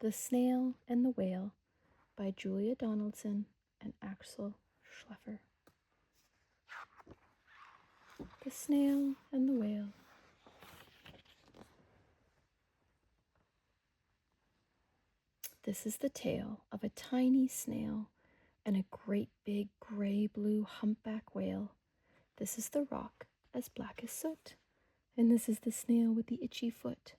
The Snail and the Whale by Julia Donaldson and Axel Scheffler. The Snail and the Whale. This is the tale of a tiny snail and a great big gray-blue humpback whale. This is the rock as black as soot, and this is the snail with the itchy foot.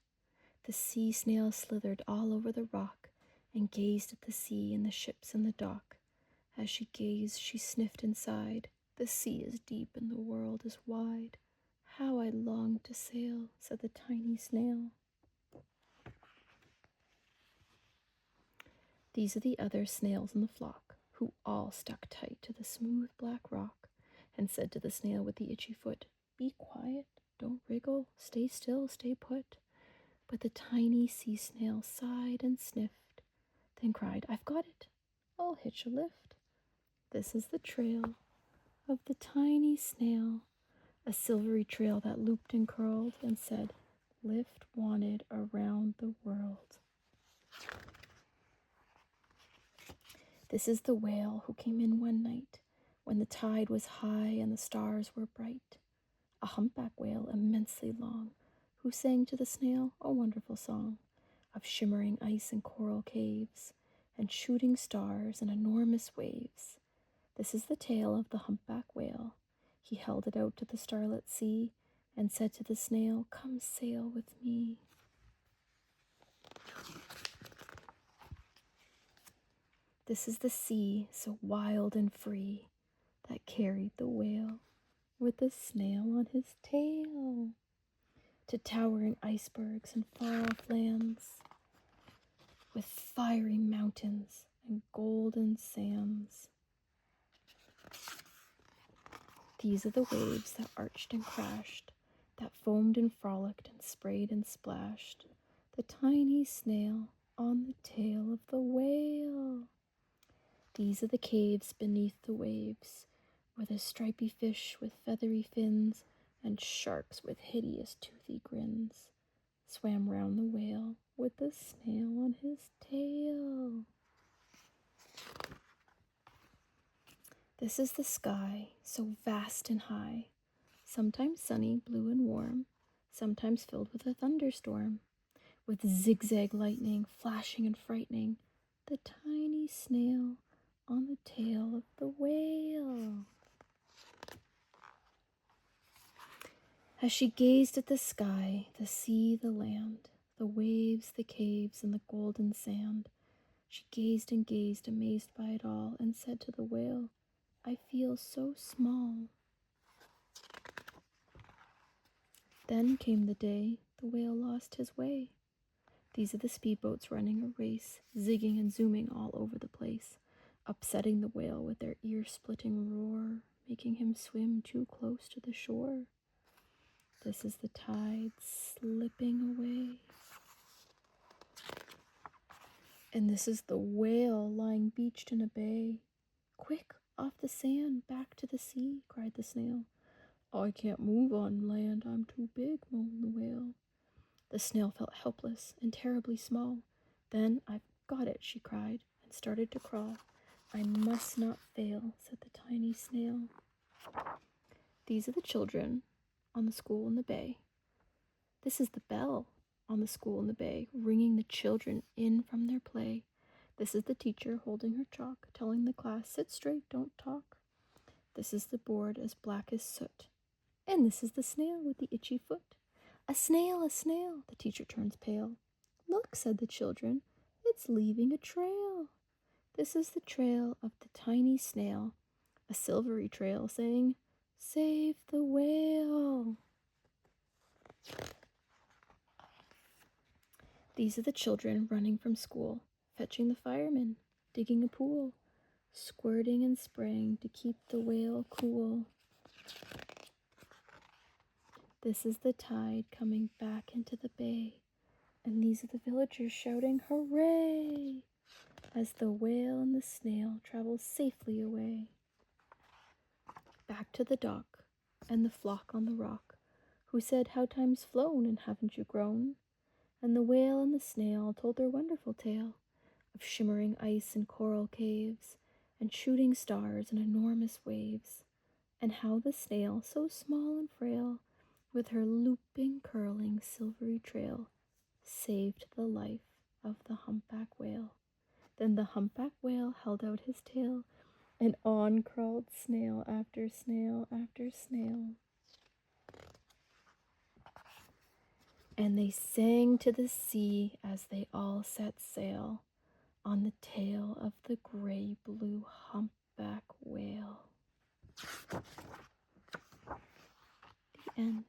The sea snail slithered all over the rock and gazed at the sea and the ships in the dock. As she gazed, she sniffed and sighed. The sea is deep and the world is wide. How I long to sail, said the tiny snail. These are the other snails in the flock, who all stuck tight to the smooth black rock, and said to the snail with the itchy foot, "Be quiet, don't wriggle, stay still, stay put." But the tiny sea snail sighed and sniffed, then cried, "I've got it, I'll hitch a lift." This is the trail of the tiny snail, a silvery trail that looped and curled and said, "Lift wanted around the world." This is the whale who came in one night when the tide was high and the stars were bright, a humpback whale immensely long, who sang to the snail a wonderful song of shimmering ice and coral caves and shooting stars and enormous waves. This is the tale of the humpback whale. He held it out to the starlit sea and said to the snail, "Come sail with me." This is the sea, so wild and free, that carried the whale with the snail on his tail to towering icebergs and far-off lands, with fiery mountains and golden sands. These are the waves that arched and crashed, that foamed and frolicked and sprayed and splashed, the tiny snail on the tail of the whale. These are the caves beneath the waves, where the stripy fish with feathery fins and sharks with hideous toothy grins swam round the whale with the snail on his tail. This is the sky, so vast and high, sometimes sunny, blue and warm, sometimes filled with a thunderstorm, with zigzag lightning flashing and frightening the tiny snail on the tail of the whale. As she gazed at the sky, the sea, the land, the waves, the caves, and the golden sand, she gazed and gazed, amazed by it all, and said to the whale, "I feel so small." Then came the day the whale lost his way. These are the speedboats running a race, zigging and zooming all over the place, upsetting the whale with their ear-splitting roar, making him swim too close to the shore. This is the tide slipping away. And this is the whale lying beached in a bay. "Quick, off the sand, back to the sea," cried the snail. "I can't move on land, I'm too big," moaned the whale. The snail felt helpless and terribly small. Then, "I've got it," she cried, and started to crawl. "I must not fail," said the tiny snail. These are the children on the school in the bay. This is the bell on the school in the bay, ringing the children in from their play. This is the teacher holding her chalk, telling the class, "Sit straight, don't talk." This is the board as black as soot. And this is the snail with the itchy foot. "A snail, a snail!" The teacher turns pale. "Look," said the children, "it's leaving a trail." This is the trail of the tiny snail, a silvery trail saying, "Save the whale." These are the children running from school, fetching the firemen, digging a pool, squirting and spraying to keep the whale cool. This is the tide coming back into the bay, and these are the villagers shouting, "Hooray!" as the whale and the snail travel safely away. Back to the dock, and the flock on the rock, who said, "How time's flown, and haven't you grown?" And the whale and the snail told their wonderful tale of shimmering ice and coral caves, and shooting stars and enormous waves, and how the snail, so small and frail, with her looping, curling, silvery trail, saved the life of the humpback whale. Then the humpback whale held out his tail, and on crawled snail after snail after snail. And they sang to the sea as they all set sail on the tail of the gray-blue humpback whale. The end.